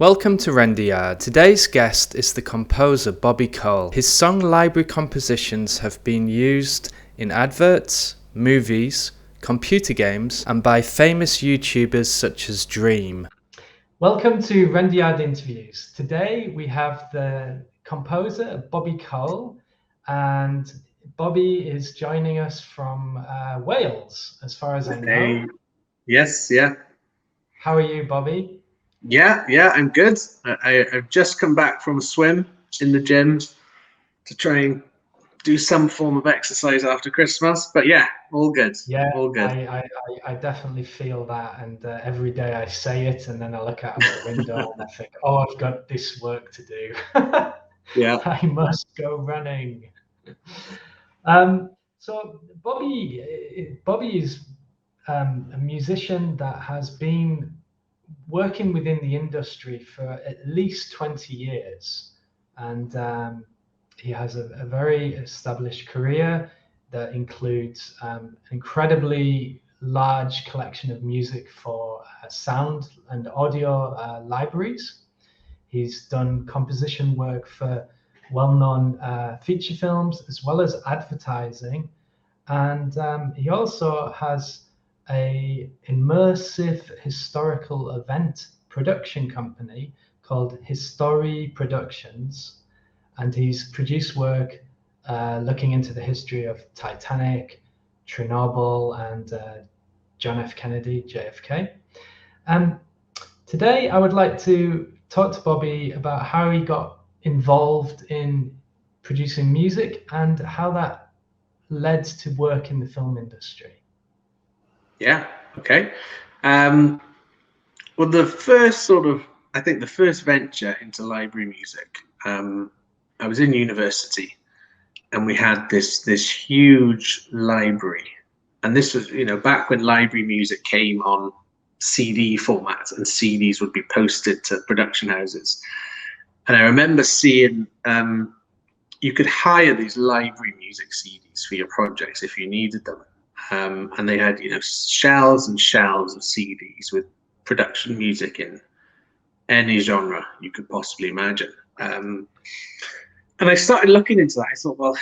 Welcome to Renderyard. Today's guest is the composer Bobby Cole. His song library compositions have been used in adverts, movies, computer games, and by famous YouTubers such as Dream. Welcome to Renderyard Interviews. Today we have the composer Bobby Cole, and Bobby is joining us from Wales, as far as I know. Yes, yeah. How are you, Bobby? Yeah, I'm good. I've just come back from a swim in the gym to try and do some form of exercise after Christmas. But yeah, all good. Yeah, all good. I definitely feel that, and every day I say it, and then I look out the window and I think, oh, I've got this work to do. Yeah. I must go running. So Bobby is a musician that has been working within the industry for at least 20 years, and he has a very established career that includes an incredibly large collection of music for sound and audio libraries. He's done composition work for well-known feature films as well as advertising, and he also has a immersive historical event production company called Histoire Productions, and he's produced work looking into the history of Titanic, Chernobyl, and John F. Kennedy, JFK. Today I would like to talk to Bobby about how he got involved in producing music and how that led to work in the film industry. Yeah, okay. Well, the first venture into library music, I was in university and we had this huge library. And this was, back when library music came on CD format and CDs would be posted to production houses. And I remember seeing you could hire these library music CDs for your projects if you needed them. And they had, shelves and shelves of CDs with production music in any genre you could possibly imagine. And I started looking into that. I thought, well,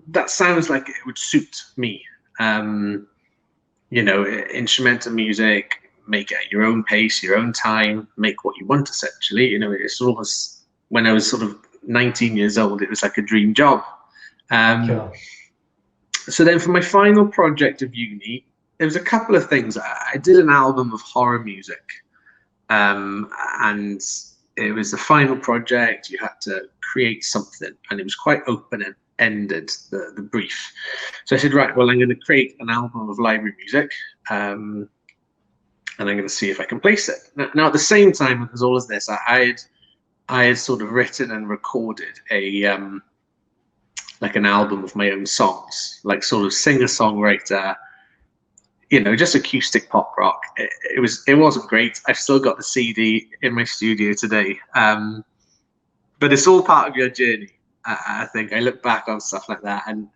that sounds like it would suit me. Instrumental music, make it at your own pace, your own time, make what you want, essentially. It sort of was, when I was sort of 19 years old, it was like a dream job. Sure. So then for my final project of uni, there was a couple of things. I did an album of horror music, and it was the final project. You had to create something, and it was quite open-ended, the brief. So I said, right, well, I'm going to create an album of library music, and I'm going to see if I can place it. Now at the same time as all of this, I had sort of written and recorded like an album of my own songs, like sort of singer-songwriter, just acoustic pop rock. It wasn't great. I've still got the CD in my studio today, but it's all part of your journey. I think I look back on stuff like that, and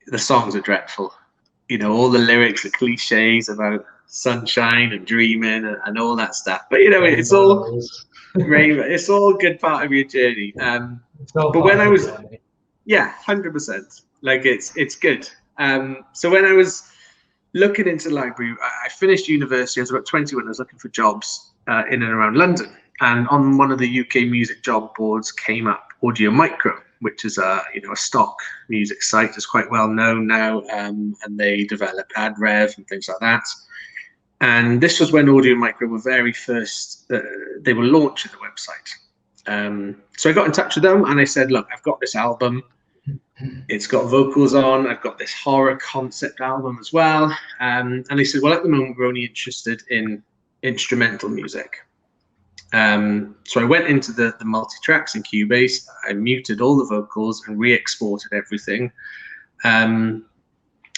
the songs are dreadful. All the lyrics are cliches about sunshine and dreaming and all that stuff. But it's all rainbow. It's all good part of your journey. But when I was, yeah, 100%. Like it's good. So when I was looking into library, I finished university. I was about 20 when I was looking for jobs in and around London, and on one of the UK music job boards came up Audio Micro, which is a stock music site. It's quite well known now, and they develop Advert and things like that. And this was when Audio Micro were very first. They were launching the website. So I got in touch with them and I said, look, I've got this album. It's got vocals on. I've got this horror concept album as well. And they said, well, at the moment, we're only interested in instrumental music. So I went into the multi-tracks in Cubase. I muted all the vocals and re-exported everything. And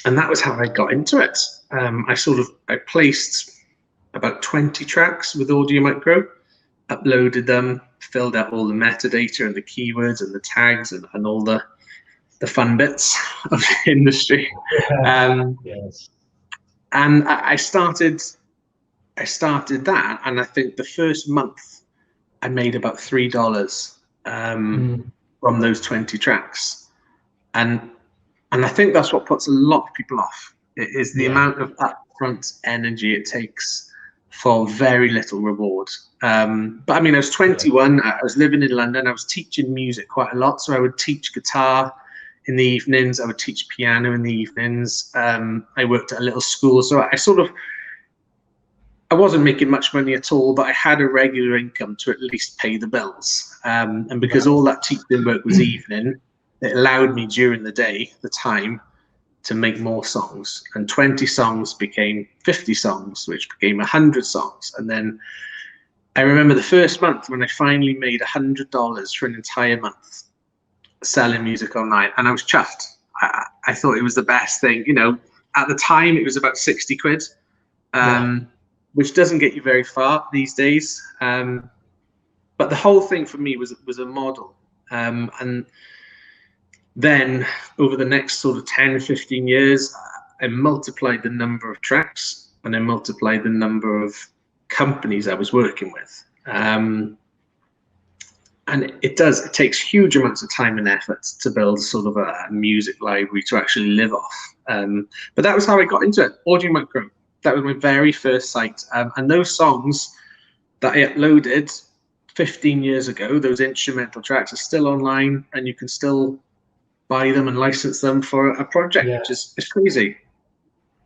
that was how I got into it. I placed about 20 tracks with Audio Micro, uploaded them, filled out all the metadata and the keywords and the tags and all the fun bits of the industry. Yes. And I started that, and I think the first month I made about $3 from those 20 tracks, and I think that's what puts a lot of people off. It is the amount of upfront energy it takes for very little reward. But I mean, I was 21. I was living in London. I was teaching music quite a lot, so I would teach guitar in the evenings. I would teach piano in the evenings. I worked at a little school, so I wasn't making much money at all, but I had a regular income to at least pay the bills. And because all that teaching work was evening, it allowed me during the day, the time, to make more songs. And 20 songs became 50 songs, which became 100 songs. And then I remember the first month when I finally made $100 for an entire month selling music online, and I was chuffed. I thought it was the best thing. You know, at the time it was about 60 quid. Which doesn't get you very far these days. But the whole thing for me was a model. And then over the next sort of 10, 15 years, I multiplied the number of tracks, and I multiplied the number of companies I was working with. And it takes huge amounts of time and effort to build sort of a music library to actually live off. But that was how I got into it, Audio Micro. That was my very first site. And those songs that I uploaded 15 years ago, those instrumental tracks, are still online, and you can still buy them and license them for a project, which is crazy.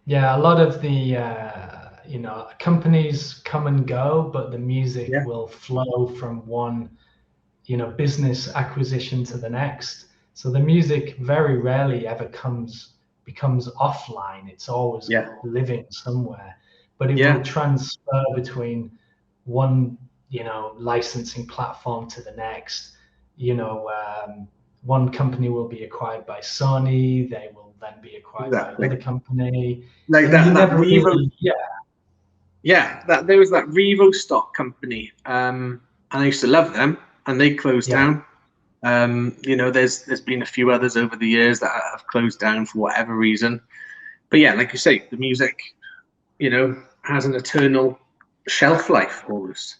Yeah, a lot of the companies come and go, but the music will flow from one business acquisition to the next. So the music very rarely ever becomes offline. It's always living somewhere, but it will transfer between one licensing platform to the next. One company will be acquired by Sony, they will then be acquired by another company, like that Revo, there was that Revo stock company, and I used to love them, and they closed down. There's been a few others over the years that have closed down for whatever reason. But yeah, like you say, the music, has an eternal shelf life almost.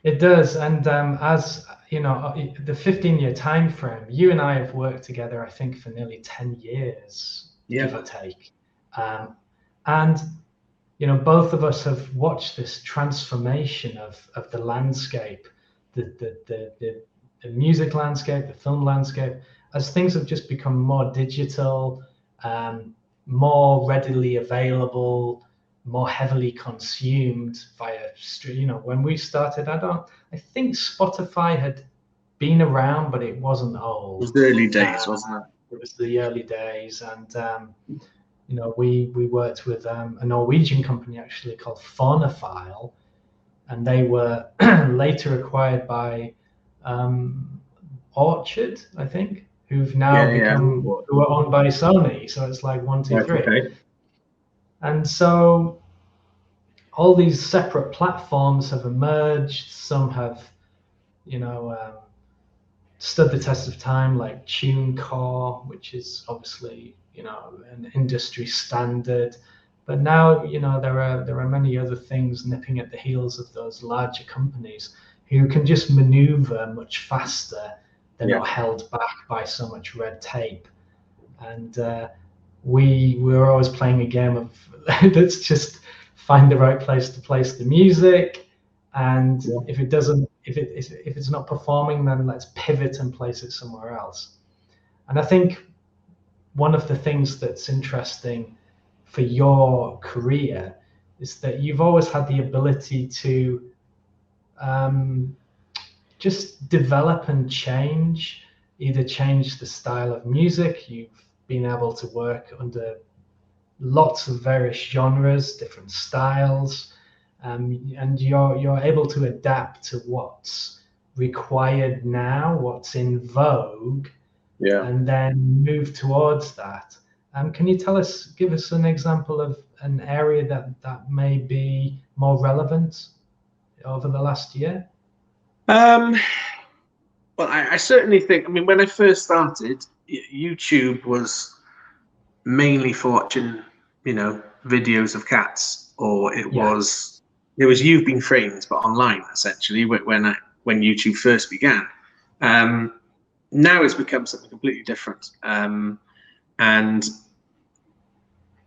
It does. And as the 15-year time frame, you and I have worked together, I think, for nearly 10 years, give or take. And both of us have watched this transformation of the landscape, the music landscape, the film landscape, as things have just become more digital, more readily available, more heavily consumed via stream. When we started, I think Spotify had been around, but it wasn't old. It was the early days, wasn't it? It was the early days, and we worked with a Norwegian company actually called Phonophile, and they were later acquired by Orchard, I think, who've now who are owned by Sony. So it's like 1, 2, 3. Okay. And so all these separate platforms have emerged. Some have, stood the test of time, like TuneCore, which is obviously, an industry standard. But now, there are many other things nipping at the heels of those larger companies who can just maneuver much faster. They're not held back by so much red tape. And we were always playing a game of let's just find the right place to place the music, and if it's not performing, then let's pivot and place it somewhere else. And I think one of the things that's interesting for your career is that you've always had the ability to just develop and change the style of music. You've been able to work under lots of various genres, different styles, and you're able to adapt to what's required now, what's in vogue, and then move towards that. Can you give us an example of an area that may be more relevant over the last year? Well, I certainly think, when I first started, YouTube was mainly for watching, videos of cats, or it was You've Been Framed, but online, essentially, when when YouTube first began. Now it's become something completely different. And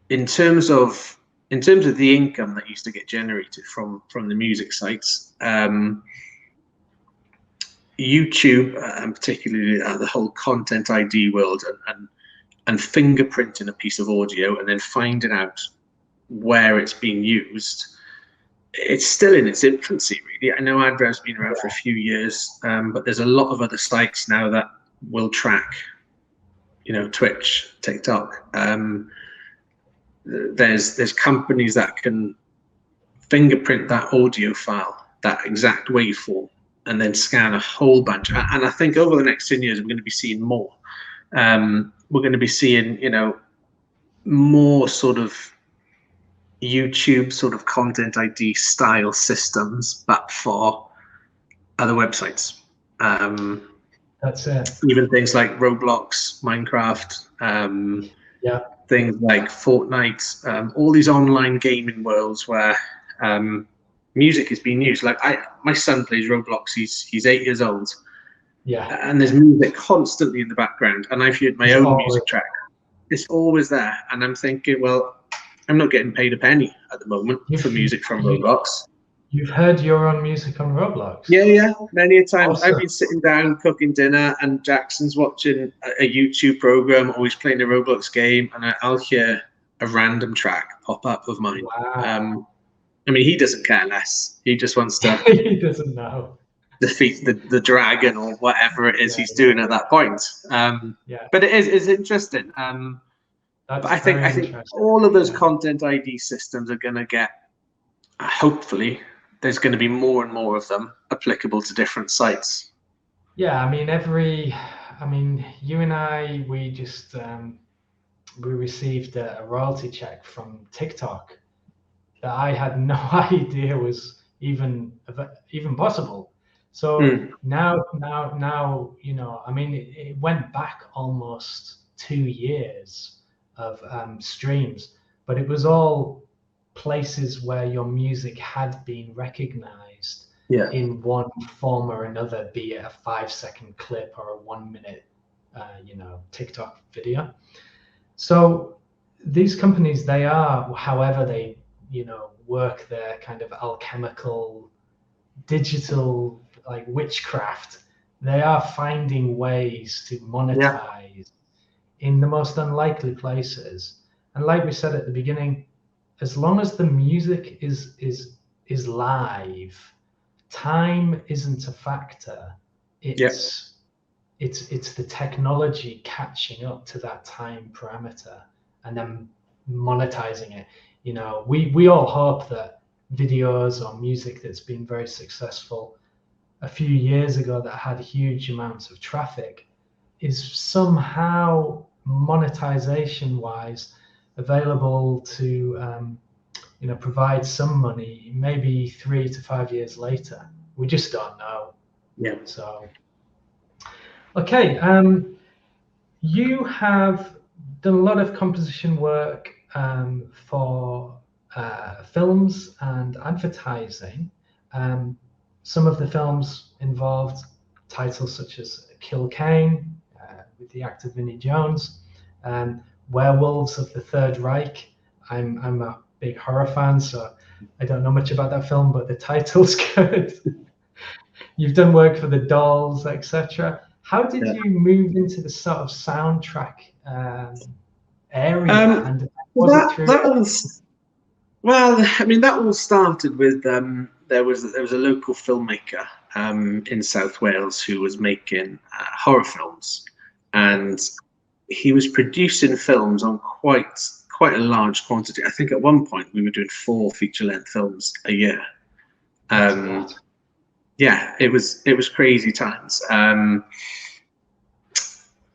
in terms of the income that used to get generated from the music sites, YouTube, and particularly the whole content ID world, and fingerprinting a piece of audio and then finding out where it's being used, it's still in its infancy, really. I know Advert's been around for a few years, but there's a lot of other sites now that will track, Twitch, TikTok. There's companies that can fingerprint that audio file, that exact waveform, and then scan a whole bunch. And I think over the next 10 years, we're going to be seeing more. We're going to be seeing, more sort of YouTube sort of content ID style systems, but for other websites. That's it. Even things like Roblox, Minecraft, things like Fortnite, all these online gaming worlds where music is being used. Like my son plays Roblox. He's 8 years old. Yeah. And there's music constantly in the background. And I've heard my own music track. It's always there. And I'm thinking, well, I'm not getting paid a penny at the moment for music from Roblox. You've heard your own music on Roblox? Yeah. Many a times. Awesome. I've been sitting down cooking dinner and Jackson's watching a YouTube program, always playing a Roblox game, and I'll hear a random track pop up of mine. Wow. I mean, he doesn't care less. He just wants to he doesn't know. defeat the dragon or whatever it is he's doing at that point. But it's interesting. But I think all of those content ID systems are going to get, hopefully, there's going to be more and more of them applicable to different sites. Yeah, I mean, you and I, we just we received a royalty check from TikTok that I had no idea was even possible. So now, I mean, it went back almost 2 years of streams, but it was all places where your music had been recognized in one form or another, be it a 5-second clip or a 1 minute, TikTok video. So these companies, they are, however they, work their kind of alchemical, digital, like witchcraft, they are finding ways to monetize in the most unlikely places. And like we said at the beginning, as long as the music is live, time isn't a factor. It's the technology catching up to that time parameter and then monetizing it. We all hope that videos or music that's been very successful a few years ago that had huge amounts of traffic is somehow monetization wise available to provide some money maybe 3 to 5 years later. We just don't know. So okay, you have done a lot of composition work for films and advertising. Some of the films involved titles such as Kill Cain with the actor Vinnie Jones, Werewolves of the Third Reich. I'm a big horror fan, so I don't know much about that film, but the title's good. You've done work for the Dolls, etc. How did you move into the sort of soundtrack area? And that all started with there was a local filmmaker in South Wales who was making horror films, and he was producing films on quite a large quantity. I think at one point we were doing 4 feature-length films a year. It was crazy times.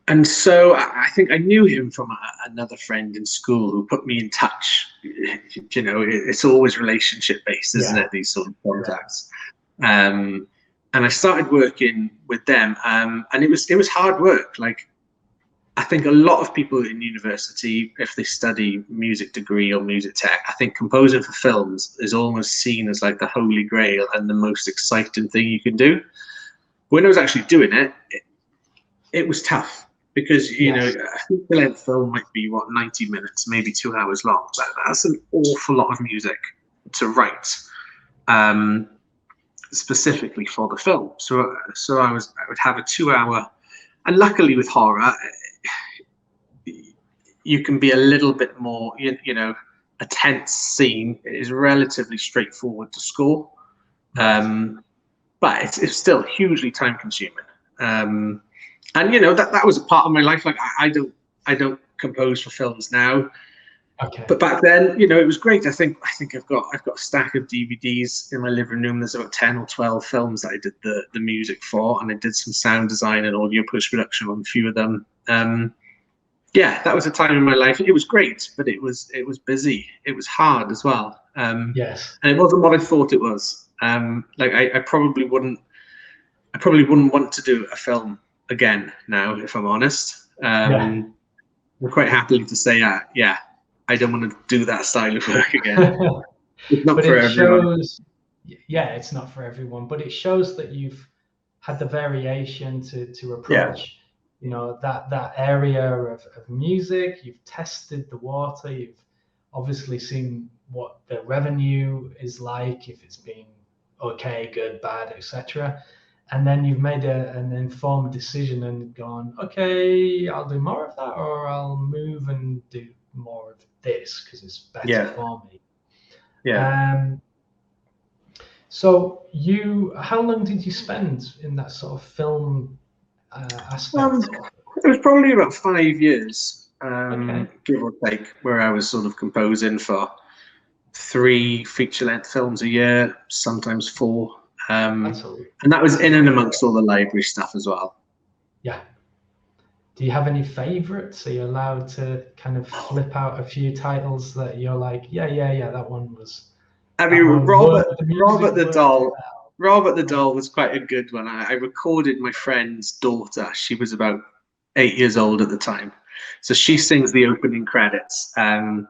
And so I think I knew him from another friend in school who put me in touch. It's always relationship based, isn't it? These sort of contacts. And I started working with them, and it was hard work. Like I think a lot of people in university, if they study music degree or music tech, I think composing for films is almost seen as like the holy grail and the most exciting thing you can do. When I was actually doing it, it was tough because, you know, a feature-length film might be, 90 minutes, maybe 2 hours long. That's an awful lot of music to write, specifically for the film. So I would have a 2 hour, and luckily with horror, you can be a little bit more, you know, a tense scene is relatively straightforward to score, but it's still hugely time consuming. And you know, that was a part of my life. Like I don't compose for films now, but back then, you know, it was great. I think I've got a stack of DVDs in my living room. There's about 10 or 12 films that I did the music for, and I did some sound design and audio post production on a few of them. Yeah, that was a time in my life. It was great, but it was busy. It was hard as well. And it wasn't what I thought it was. Like I probably wouldn't want to do a film again now, if I'm honest. I'm quite happily to say, yeah, I don't want to do that style of work again. It's not for everyone. It's not for everyone, but it shows that you've had the variation to approach, you know, that area of music. You've tested the water. You've obviously seen what the revenue is like, if it's been okay, good, bad, etc. And then you've made an informed decision and gone, okay, I'll do more of that, or I'll move and do more of this because it's better for me. So how long did you spend in that sort of film aspect? It was probably about 5 years, give or take, where I was sort of composing for 3 feature-length films a year, sometimes 4. And that was in and amongst all the library stuff as well. Yeah. Do you have any favorites? Are you allowed to kind of flip out a few titles that you're like, yeah, that one was... I mean, Robert the Doll was quite a good one. I recorded my friend's daughter. She was about 8 years old at the time. So she sings the opening credits. And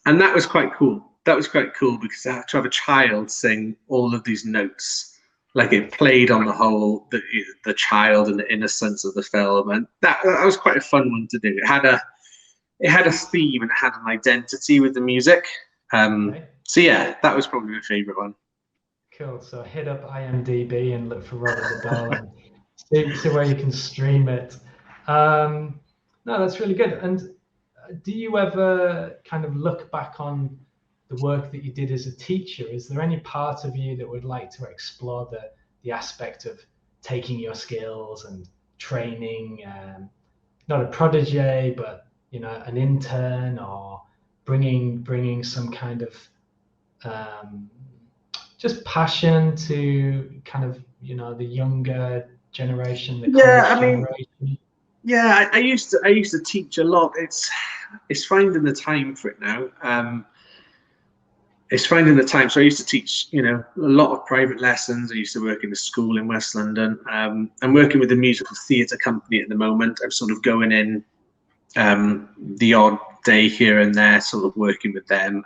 that was quite cool. That was quite cool because to have a child sing all of these notes, like it played on the whole, the child and the innocence of the film. And that was quite a fun one to do. It had a theme and it had an identity with the music. So yeah, that was probably my favorite one. Cool. So hit up IMDb and look for Robert the Doll and see where you can stream it. No, that's really good. And do you ever kind of look back on the work that you did as a teacher? Is there any part of you that would like to explore the aspect of taking your skills and training, not a protege, but, you know, an intern, or bringing some kind of just passion to kind of, you know, the younger generation, the college generation? Yeah, I used to teach a lot. It's finding the time for it now. It's finding the time. So I used to teach, you know, a lot of private lessons. I used to work in a school in West London. I'm working with a musical theatre company at the moment. I'm sort of going in the odd day here and there, sort of working with them.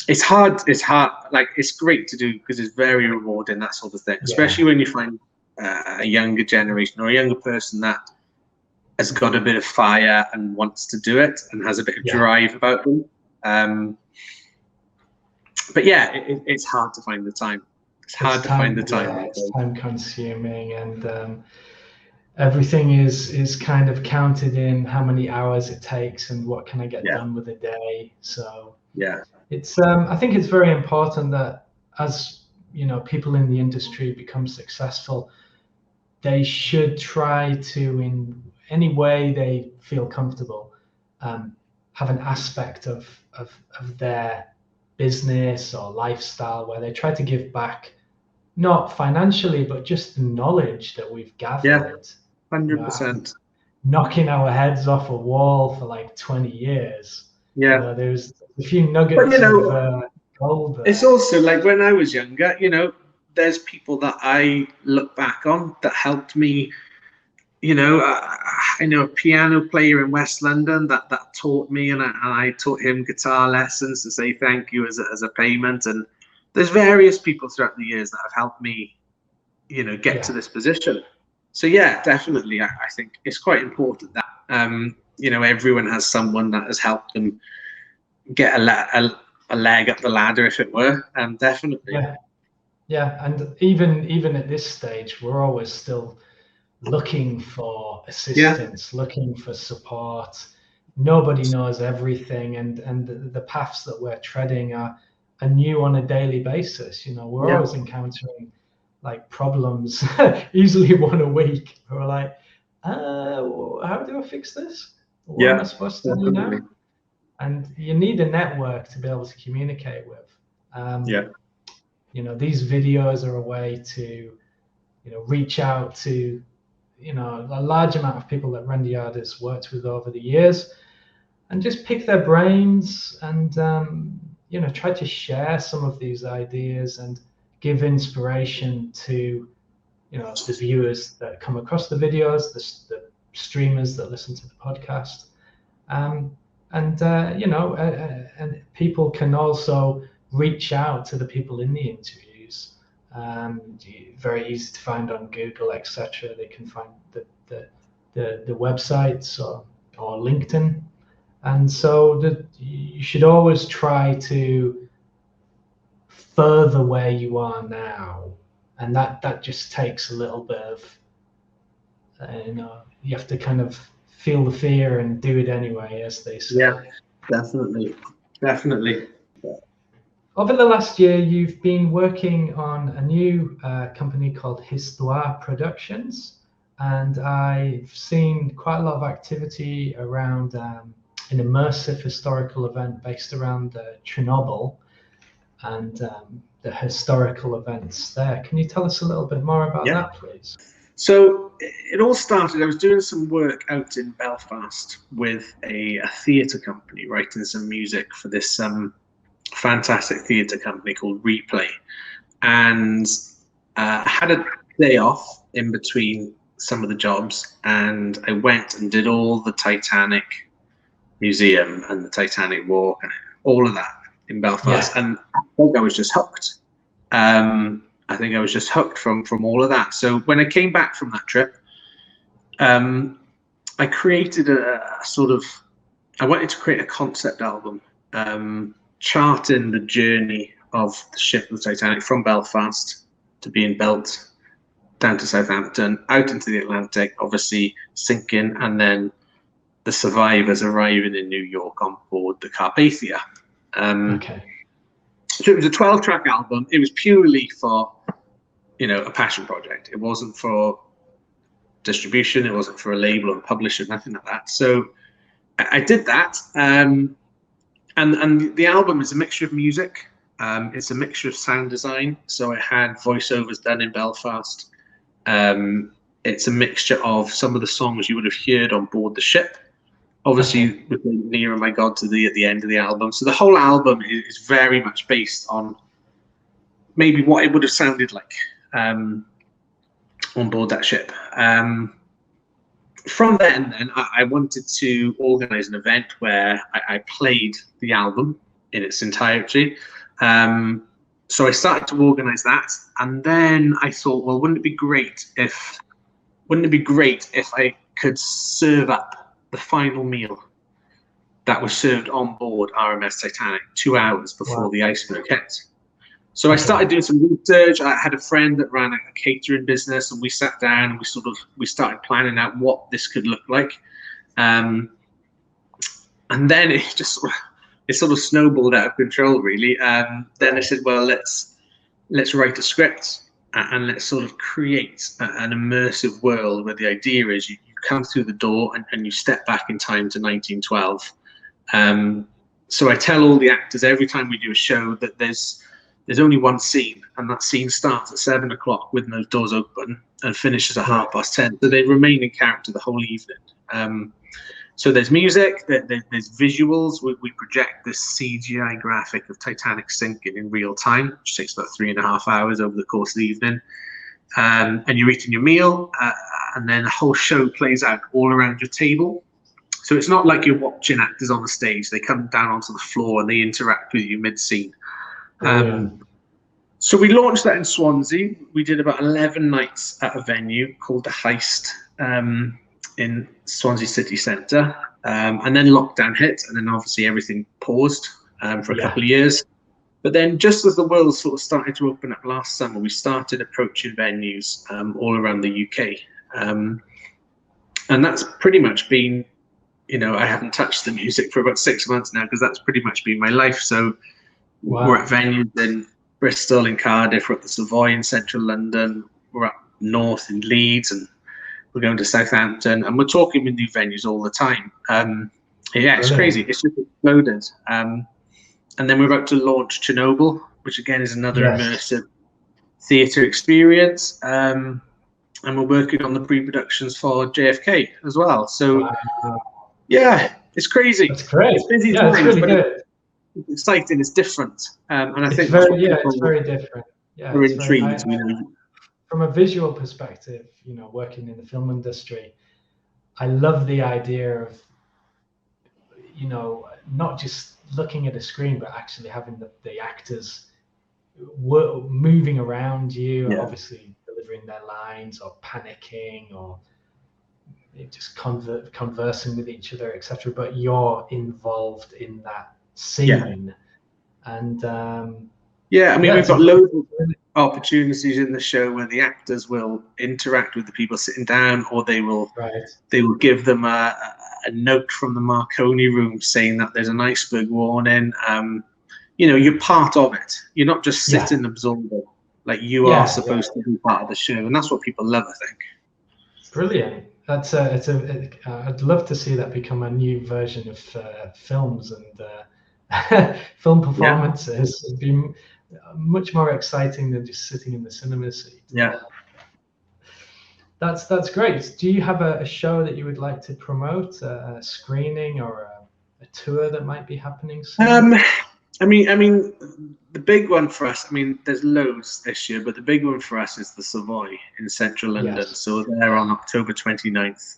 It's hard. Like, it's great to do because it's very rewarding, that sort of thing, especially when you find a younger generation or a younger person that has got a bit of fire and wants to do it and has a bit of drive about them. But yeah, it's hard to find the time. It's hard to find the time. It's time consuming, and everything is kind of counted in how many hours it takes and what can I get done with a day. So it's I think it's very important that, as you know, people in the industry become successful, they should try to, in any way they feel comfortable, have an aspect of their business or lifestyle where they try to give back, not financially, but just the knowledge that we've gathered. 100%. Knocking our heads off a wall for like 20 years. You know, there's a few nuggets of gold there. It's also like, when I was younger, you know, there's people that I look back on that helped me you know, I know a piano player in West London that taught me, and I taught him guitar lessons to say thank you as a payment. And there's various people throughout the years that have helped me, you know, get to this position. So yeah, definitely, I think it's quite important that you know, everyone has someone that has helped them get a leg up the ladder, if it were. Definitely. Yeah, and even at this stage, we're always still looking for assistance, looking for support. Nobody knows everything, and the paths that we're treading are new on a daily basis. You know, we're always encountering like problems, easily one a week. We're like, how do I fix this? What am I supposed to do now? And you need a network to be able to communicate with. You know, these videos are a way to, you know, reach out to, you know, a large amount of people that Renderyard has worked with over the years, and just pick their brains and you know, try to share some of these ideas and give inspiration to, you know, the viewers that come across the videos, the streamers that listen to the podcast, and you know, and people can also reach out to the people in the interviews. Very easy to find on Google, etc. They can find the websites or LinkedIn, and so you should always try to further where you are now, and that just takes a little bit of you know, you have to kind of feel the fear and do it anyway, as they say. Yeah, definitely. Over the last year, you've been working on a new company called Histoire Productions, and I've seen quite a lot of activity around an immersive historical event based around Chernobyl and the historical events there. Can you tell us a little bit more about that, please? So it all started, I was doing some work out in Belfast with a theatre company, writing some music for this fantastic theatre company called Replay, and had a day off in between some of the jobs, and I went and did all the Titanic Museum and the Titanic Walk and all of that in Belfast, and I think I was just hooked. I think I was just hooked from all of that. So when I came back from that trip, I created I wanted to create a concept album, charting the journey of the ship, the Titanic, from Belfast to being built down to Southampton, out into the Atlantic, obviously sinking, and then the survivors arriving in New York on board the Carpathia. So it was a 12-track album. It was purely for, you know, a passion project. It wasn't for distribution. It wasn't for a label or a publisher, nothing like that. So I did that. And the album is a mixture of music. It's a mixture of sound design. So I had voiceovers done in Belfast. It's a mixture of some of the songs you would have heard on board the ship. Obviously, with Near My God to Thee at the end of the album. So the whole album is very much based on maybe what it would have sounded like on board that ship. From then, I wanted to organise an event where I played the album in its entirety. So I started to organise that, and then I thought, well, wouldn't it be great if I could serve up the final meal that was served on board RMS Titanic 2 hours before the iceberg hit. So I started doing some research. I had a friend that ran a catering business, and we sat down and we started planning out what this could look like. And then it sort of snowballed out of control, really. Then I said, well, let's write a script and let's sort of create an immersive world where the idea is you come through the door and you step back in time to 1912. So I tell all the actors every time we do a show that there's only one scene, and that scene starts at 7 o'clock with those doors open and finishes at 10:30. So they remain in character the whole evening. So there's music, there's visuals. We project this CGI graphic of Titanic sinking in real time, which takes about 3.5 hours over the course of the evening. and you're eating your meal, and then the whole show plays out all around your table. So it's not like you're watching actors on the stage. They come down onto the floor and they interact with you mid-scene. So we launched that in Swansea. We did about 11 nights at a venue called The Heist in Swansea city centre. And then lockdown hit, and then obviously everything paused for a couple of years. But then just as the world sort of started to open up last summer, we started approaching venues all around the UK. And that's pretty much been, I haven't touched the music for about 6 months now, because that's pretty much been my life. So we're at venues in Bristol, in Cardiff, we're at the Savoy in central London, we're up north in Leeds, and we're going to Southampton, and we're talking with new venues all the time. It's crazy. It's just exploded. And then we're about to launch Chernobyl, which again is another immersive theatre experience. And we're working on the pre-productions for JFK as well. So, it's crazy. That's great. It's busy times, it's really good. It's exciting. It's different. And I think it's very different. We're intrigued. From a visual perspective, working in the film industry, I love the idea of, not just looking at a screen, but actually having the actors moving around you, obviously delivering their lines or panicking or just conversing with each other, etc. But you're involved in that scene. And we've got loads of opportunities in the show where the actors will interact with the people sitting down, or they will give them a note from the Marconi room saying that there's an iceberg warning. You're part of it. You're not just sitting absorbing. Like you are supposed to be part of the show, and that's what people love, I think. Brilliant. That's I'd love to see that become a new version of films and film performances. It'd be much more exciting than just sitting in the cinema seat. That's great. Do you have a show that you would like to promote, a screening or a tour that might be happening soon? I mean, the big one for us, there's loads this year, but the big one for us is the Savoy in central London. So they're on October 29th.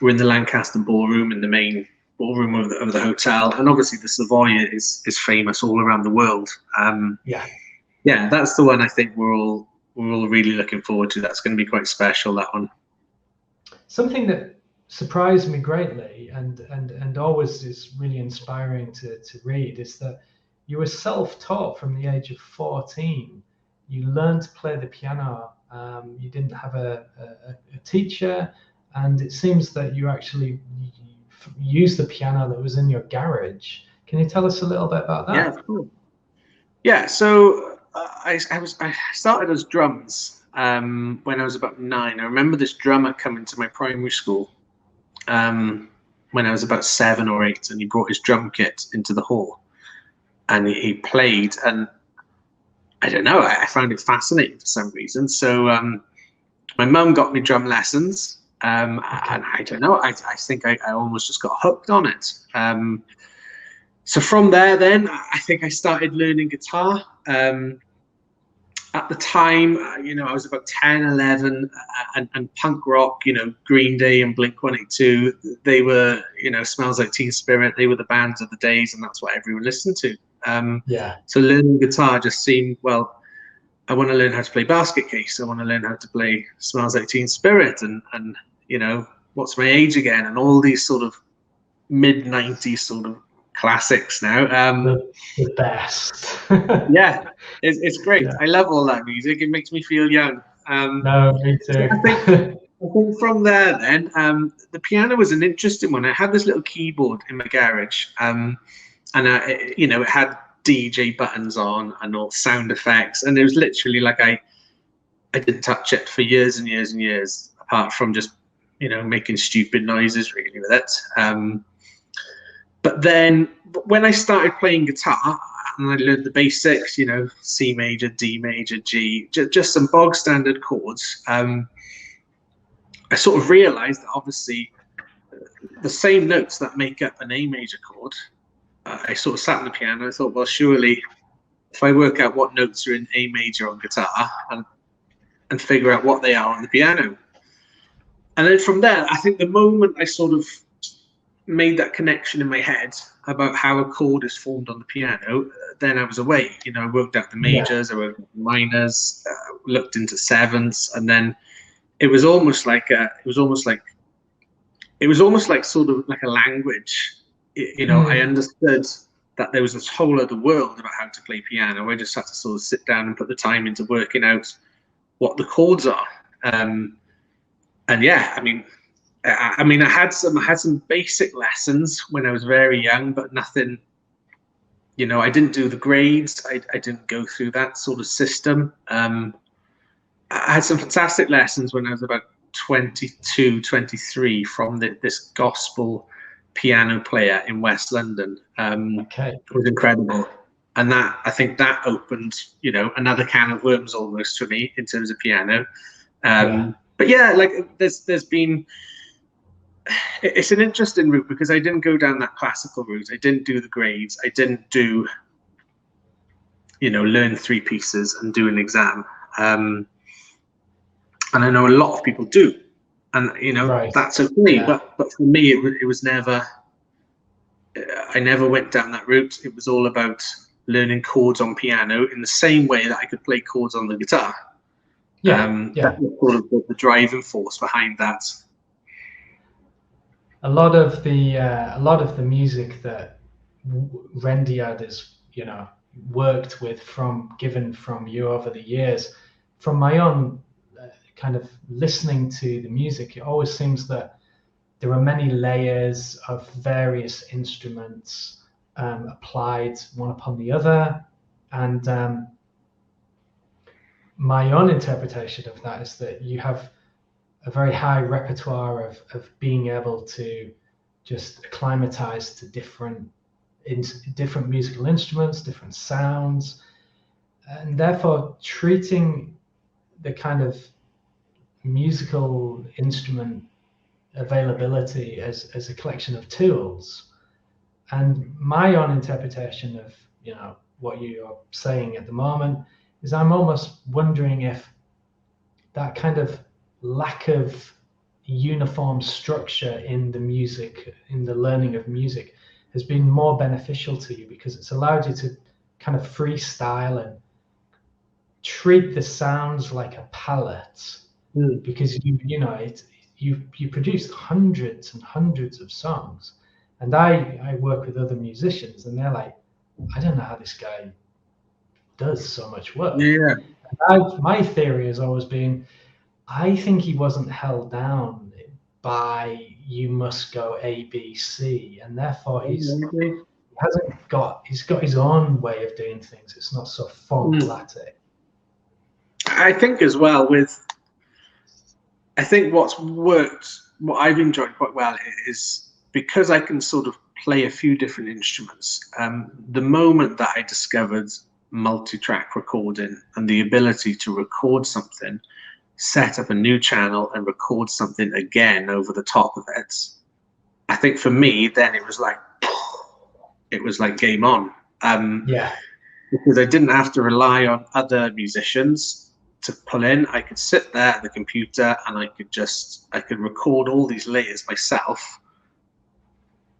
We're in the Lancaster Ballroom, in the main ballroom of the hotel. And obviously the Savoy is famous all around the world. That's the one I think we're all really looking forward to. That's going to be quite special, that one. Something that surprised me greatly and always is really inspiring to read is that you were self-taught from the age of 14. You learned to play the piano. You didn't have a teacher, and it seems that you actually used the piano that was in your garage. Can you tell us a little bit about that? Yeah, cool. So I started as drums when I was about 9. I remember this drummer coming to my primary school when I was about 7 or 8, and he brought his drum kit into the hall, and he played, and I don't know, I found it fascinating for some reason. So my mum got me drum lessons, and I don't know, I think I almost just got hooked on it. So from there, then I think I started learning guitar. At the time, I was about 10, 11, and punk rock, Green Day and Blink-182, they were, Smells Like Teen Spirit, they were the bands of the days, and that's what everyone listened to. So learning guitar just seemed, well, I want to learn how to play Basket Case, I want to learn how to play Smells Like Teen Spirit, and What's My Age Again, and all these sort of mid-90s sort of classics now. The best. It's great. I love all that music. It makes me feel young. No, me too. I think from there then, the piano was an interesting one. I had this little keyboard in my garage, and it had DJ buttons on and all sound effects, and it was literally like I didn't touch it for years and years and years, apart from just making stupid noises really with it. But then when I started playing guitar and I learned the basics, C major, D major, G, just some bog standard chords, I sort of realized that obviously the same notes that make up an A major chord, I sort of sat on the piano and I thought, well, surely if I work out what notes are in A major on guitar, and and figure out what they are on the piano. And then from there, I think the moment I sort of made that connection in my head about how a chord is formed on the piano, then I was away. You know, I worked out the majors, I worked out the minors, looked into sevenths, and then it was almost like sort of like a language. You know, I understood that there was this whole other world about how to play piano. I just had to sort of sit down and put the time into working out what the chords are. And yeah, I had some basic lessons when I was very young, but nothing. You know, I didn't do the grades. I didn't go through that sort of system. I had some fantastic lessons when I was about 22, 23 from this gospel piano player in West London. It was incredible. And that, I think that opened, you know, another can of worms almost for me in terms of piano. But yeah, like there's been, it's an interesting route because I didn't go down that classical route. I didn't do the grades. I didn't do, you know, learn 3 pieces and do an exam. And I know a lot of people do, and you know, that's okay. But for me, it was never. I never went down that route. It was all about learning chords on piano in the same way that I could play chords on the guitar. That was sort of the driving force behind that. A lot of the music that Renderyard has, you know, worked with given from you over the years, from my own kind of listening to the music, it always seems that there are many layers of various instruments applied one upon the other, and my own interpretation of that is that you have a very high repertoire of being able to just acclimatize to different musical instruments, different sounds, and therefore treating the kind of musical instrument availability as a collection of tools. And my own interpretation of, you know, what you are saying at the moment is I'm almost wondering if that kind of lack of uniform structure in the music, in the learning of music, has been more beneficial to you because it's allowed you to kind of freestyle and treat the sounds like a palette. Because you produced hundreds and hundreds of songs, and I work with other musicians, and they're like, I don't know how this guy does so much work. My theory has always been, I think he wasn't held down by you must go A, B, C, and therefore he's got his own way of doing things. It's not so formulatic. I think as well I think what I've enjoyed quite well is because I can sort of play a few different instruments. The moment that I discovered multi-track recording and the ability to record something, set up a new channel and record something again over the top of it, I think for me, then it was like game on. Because I didn't have to rely on other musicians to pull in. I could sit there at the computer and I could record all these layers myself,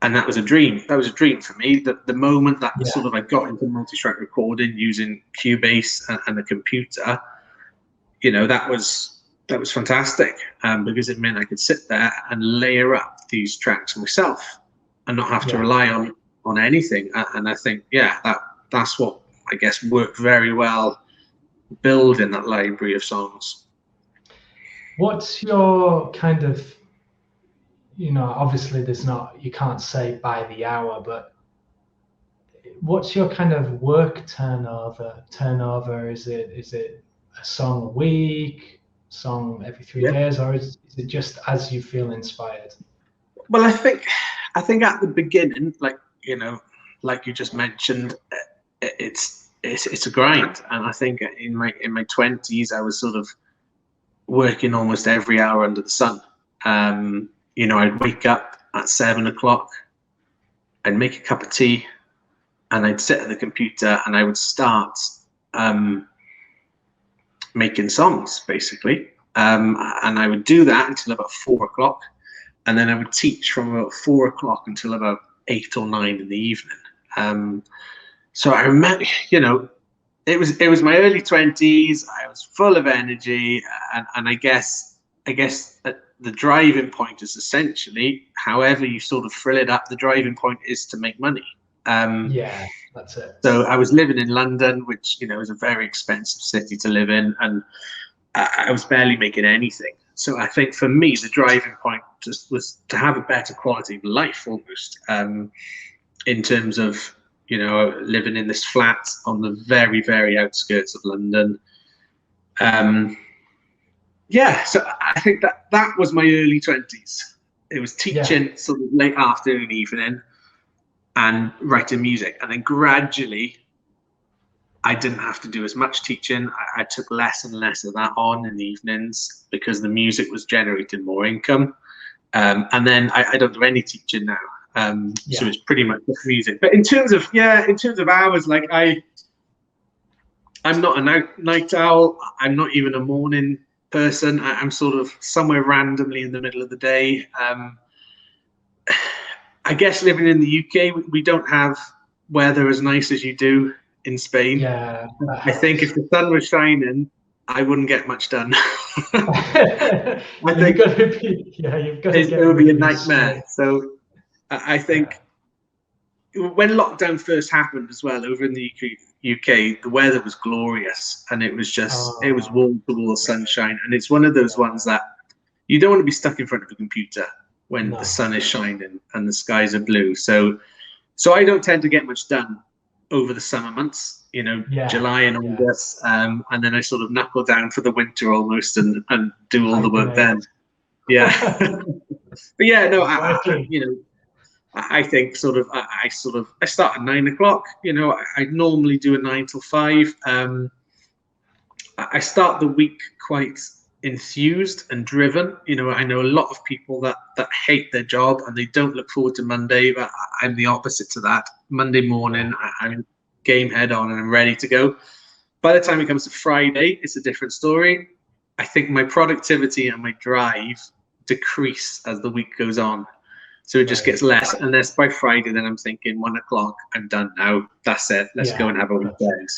and that was a dream. That was a dream for me. The moment that sort of I got into multi-track recording using Cubase and the computer, you know, that was fantastic, because it meant I could sit there and layer up these tracks myself and not have to rely on anything. And I think that's what I guess worked very well, building that library of songs. What's your kind of, you know, obviously you can't say by the hour, but what's your kind of work turnover? Is it a song a week, song every 3 days, or is it just as you feel inspired? Well, I think at the beginning, like, you know, like you just mentioned, it's a grind, and I think in my 20s I was sort of working almost every hour under the sun. You know, I'd wake up at 7 o'clock, I'd make a cup of tea, and I'd sit at the computer and I would start making songs, basically. And I would do that until about 4 o'clock. And then I would teach from about 4 o'clock until about 8 or 9 in the evening. So I remember, it was my early 20s. I was full of energy, and I guess the driving point is essentially, however you sort of frill it up, the driving point is to make money. Yeah, that's it. So I was living in London, which is a very expensive city to live in, and I was barely making anything. So I think for me, the driving point just was to have a better quality of life, almost, in terms of living in this flat on the very, very outskirts of London. So I think that was my early 20s. It was teaching sort of late afternoon, evening, and writing music. And then gradually, I didn't have to do as much teaching. I took less and less of that on in the evenings because the music was generating more income. And then I don't do any teaching now. So it's pretty much just music. But in terms of hours, like I'm not a night owl. I'm not even a morning person. I'm sort of somewhere randomly in the middle of the day. I guess living in the UK, we don't have weather as nice as you do in Spain. Yeah, I think if the sun was shining, I wouldn't get much done. I think it would be a nightmare. So I think when lockdown first happened as well over in the UK, the weather was glorious, and it was just it was wall-to-wall sunshine, and it's one of those ones that you don't want to be stuck in front of a computer when the sun is shining and the skies are blue. So I don't tend to get much done over the summer months, July and August, and then I sort of knuckle down for the winter almost and do all the work then. Yeah. But yeah, no, I think I start at 9 o'clock. I normally do a 9 till 5. I start the week quite enthused and driven. I know a lot of people that hate their job and they don't look forward to Monday, but I'm the opposite to that. Monday morning, I'm game head on and I'm ready to go. By the time it comes to Friday, it's a different story. I think my productivity and my drive decrease as the week goes on. So it just gets less and less by Friday. Then I'm thinking 1 o'clock, I'm done now. That's it. Let's go and have a weekend.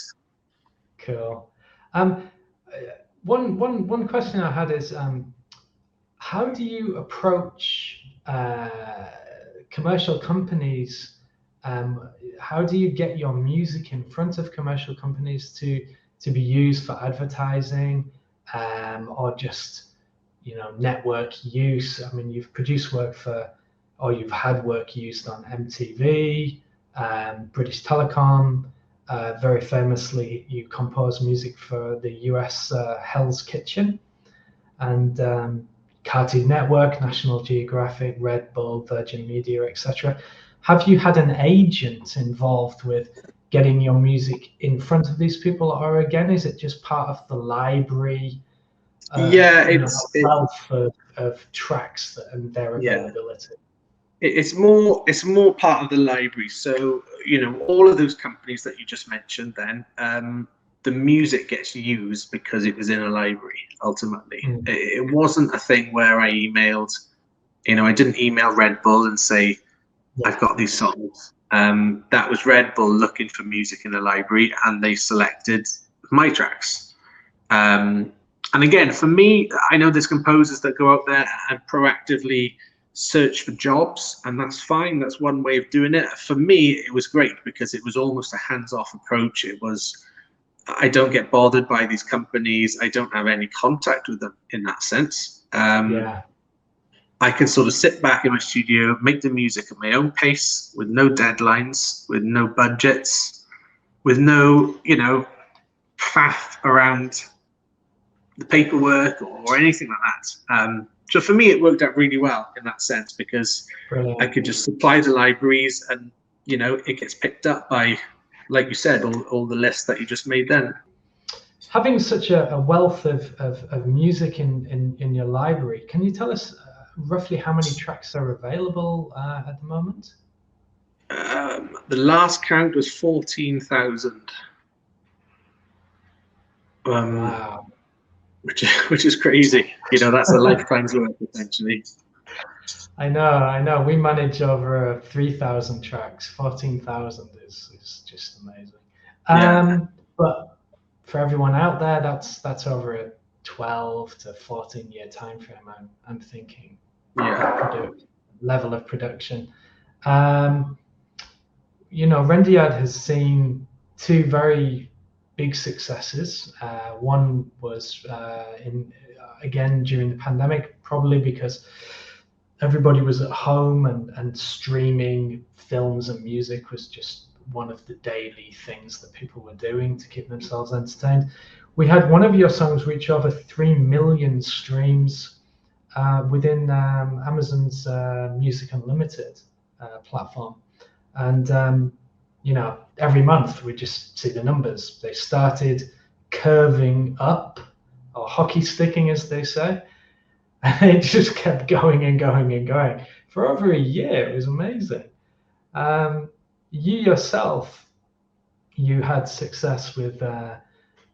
Cool. One question I had is, how do you approach commercial companies? How do you get your music in front of commercial companies to be used for advertising, or just network use? I mean, you've produced work or you've had work used on MTV, British Telecom. Very famously, you composed music for the US Hell's Kitchen, and Cartoon Network, National Geographic, Red Bull, Virgin Media, etc. Have you had an agent involved with getting your music in front of these people, or again, is it just part of the library? It's wealth of tracks and their availability. It's more part of the library. So all of those companies that you just mentioned, then the music gets used because it was in a library. Ultimately, it wasn't a thing where I emailed. I didn't email Red Bull and say I've got these songs. That was Red Bull looking for music in the library, and they selected my tracks. And again, for me, I know there's composers that go out there and proactively search for jobs, and that's fine. That's one way of doing it. For me, it was great because it was almost a hands-off approach. It was, I don't get bothered by these companies. I don't have any contact with them in that sense. I can sort of sit back in my studio, make the music at my own pace, with no deadlines, with no budgets, with no, faff around the paperwork or anything like that. So for me, it worked out really well in that sense because I could just supply the libraries and, it gets picked up by, like you said, all the lists that you just made then. Having such a wealth of music in your library, can you tell us roughly how many tracks are available at the moment? The last count was 14,000. Wow. which is crazy. You know, that's a lifetime's work essentially. I know. We manage over 3,000 tracks. 14,000 is just amazing. But for everyone out there, that's over a 12 to 14 year time frame. I'm thinking. Level of production. You know, Renderyard has seen two very big successes. One was again during the pandemic, probably because everybody was at home and streaming films and music was just one of the daily things that people were doing to keep themselves entertained. We had one of your songs reach over 3 million streams within Amazon's Music Unlimited platform. And, you know, every month we just see the numbers. They started curving up, or hockey sticking, as they say. And it just kept going and going and going. For over a year, it was amazing. You yourself, you had success with a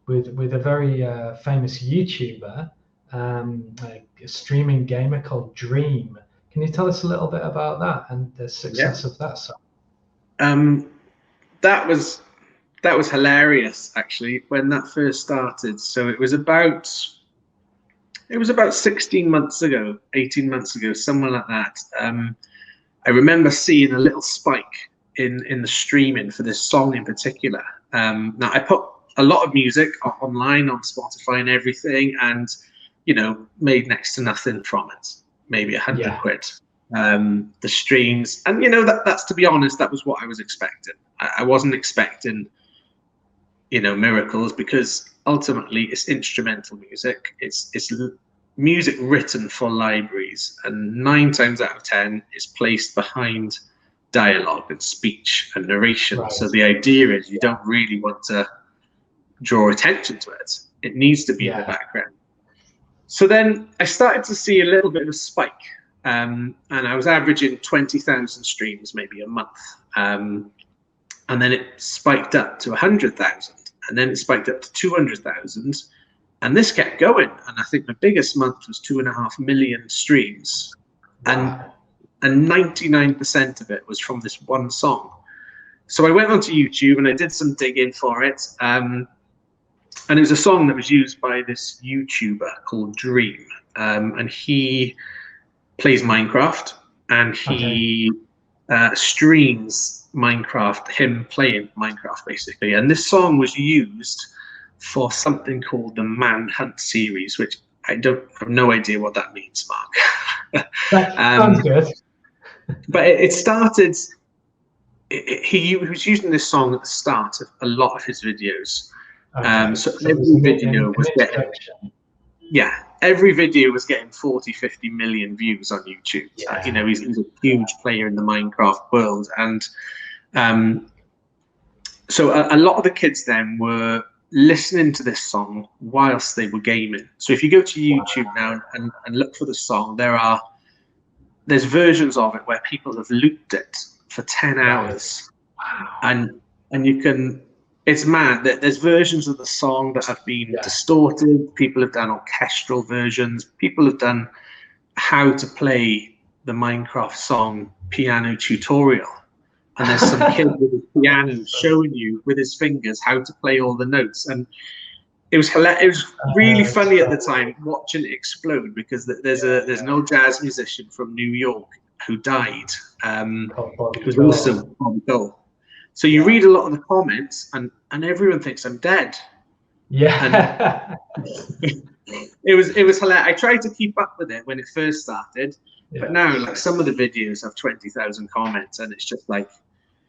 very famous YouTuber, a streaming gamer called Dream. Can you tell us a little bit about that and the success of that song? That was hilarious, actually, when that first started. So it was about 16 months ago, 18 months ago, somewhere like that. I remember seeing a little spike in the streaming for this song in particular. Now I put a lot of music online on Spotify and everything, and you know, made next to nothing from it. Maybe 100 quid. The streams, and you know, that's, to be honest, that was what I was expecting. I wasn't expecting, you know, miracles, because ultimately it's instrumental music. It's music written for libraries, and 9 times out of 10 is placed behind dialogue and speech and narration. Right. So the idea is you don't really want to draw attention to it. It needs to be in the background. So then I started to see a little bit of a spike. And I was averaging 20,000 streams maybe a month. And then it spiked up to 100,000. And then it spiked up to 200,000. And this kept going. And I think the biggest month was 2.5 million streams. Wow. And 99% of it was from this one song. So I went onto YouTube and I did some digging for it. And it was a song that was used by this YouTuber called Dream. And he plays Minecraft, and he streams Minecraft, him playing Minecraft basically. And this song was used for something called the Manhunt series, which I have no idea what that means, Mark. That sounds good. But it started, he was using this song at the start of a lot of his videos. So every video was getting, every video was getting 40, 50 million views on YouTube. You know, he's a huge player in the Minecraft world. And so a lot of the kids then were listening to this song whilst they were gaming. So if you go to YouTube now and look for the song, there's versions of it where people have looped it for 10 hours. And you can, it's mad that there's versions of the song that have been distorted. People have done orchestral versions. People have done how to play the Minecraft song piano tutorial. And there's some kid with his piano showing you with his fingers how to play all the notes. And it was hilarious. It was really funny at the time watching it explode, because there's an old jazz musician from New York who died. It was also Bobby Cole. So you read a lot of the comments, and everyone thinks I'm dead. Yeah. It was hilarious. I tried to keep up with it when it first started, but now like some of the videos have 20,000 comments, and it's just like,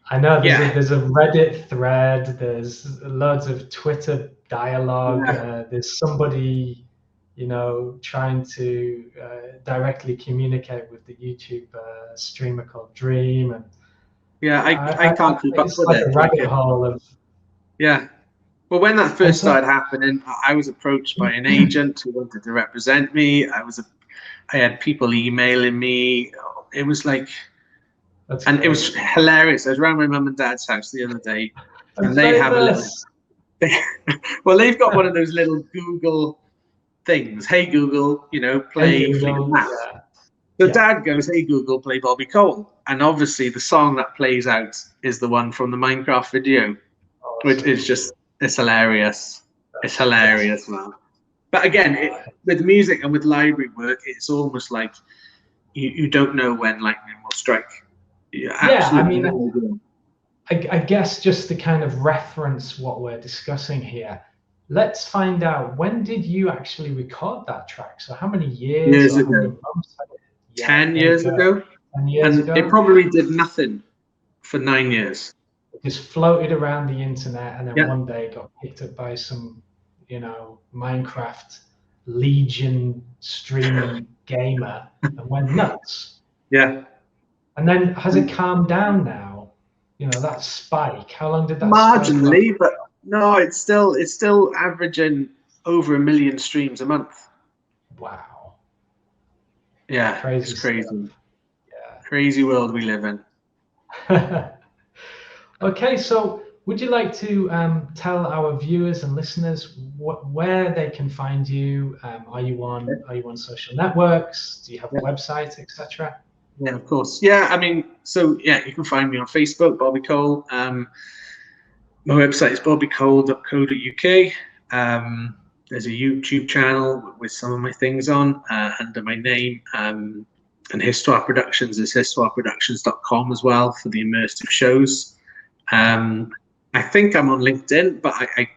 I know there's a Reddit thread, there's loads of Twitter dialogue, there's somebody, you know, trying to directly communicate with the YouTube streamer called Dream, and I can't keep up with it. A rabbit hole of Well, when that first started happening, I was approached by an agent who wanted to represent me. I had people emailing me. It was like, it was hilarious. I was around my mum and dad's house the other day, and they have a little. Well, they've got one of those little Google things. Hey Google, play Hey, Fleetwood Google, Mac. yeah, So yeah. Dad goes, "Hey Google, play Bobby Cole," and obviously the song that plays out is the one from the Minecraft video, which Awesome. is it's hilarious. It's That's hilarious, man. But again, with music and with library work, it's almost like you don't know when lightning will strike. You yeah. I absolutely mean, no idea. I guess just to kind of reference what we're discussing here, let's find out, when did you actually record that track? So how many years Years or how many ago, months? Yeah, 10 there you years go. ago, 10 years and it ago, probably did nothing for 9 years. it just floated around the internet, and then Yeah, one day got picked up by some, Minecraft Legion streaming gamer and went nuts. yeah. And then has it calmed down now? That spike. How long did that spike last? Marginally, but no, it's still averaging over 1 million streams a month. Wow. Yeah, it's Crazy crazy. stuff. Crazy world we live in. Yeah. Okay, so would you like to tell our viewers and listeners where they can find you? Are you on social networks? Do you have a Yeah, website, etc.? yeah, of course. Yeah, I mean, so yeah, you can find me on Facebook, Bobby Cole. My website is bobbycole.co.uk. There's a YouTube channel with some of my things on under my name. And Histoire Productions is histoireproductions.com as well for the immersive shows. I think I'm on LinkedIn, but I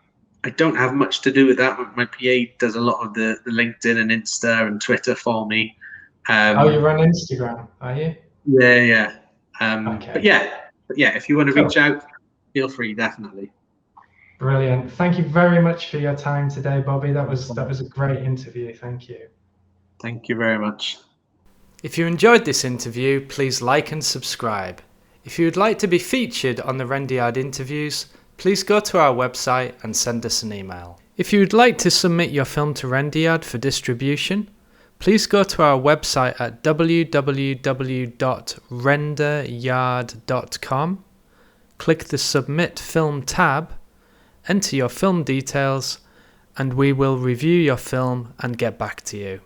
don't have much to do with that. My PA does a lot of the LinkedIn and Insta and Twitter for me. Oh, you're Um, on Instagram, are you? yeah, yeah. But Okay, yeah, if you want to reach cool. out, feel free, definitely. Brilliant. Thank you very much for your time today, Bobby. That was a great interview. Thank you. Thank you very much. If you enjoyed this interview, please like and subscribe. If you would like to be featured on the Renderyard interviews, please go to our website and send us an email. If you would like to submit your film to Renderyard for distribution, please go to our website at www.renderyard.com, click the Submit Film tab, enter your film details, and we will review your film and get back to you.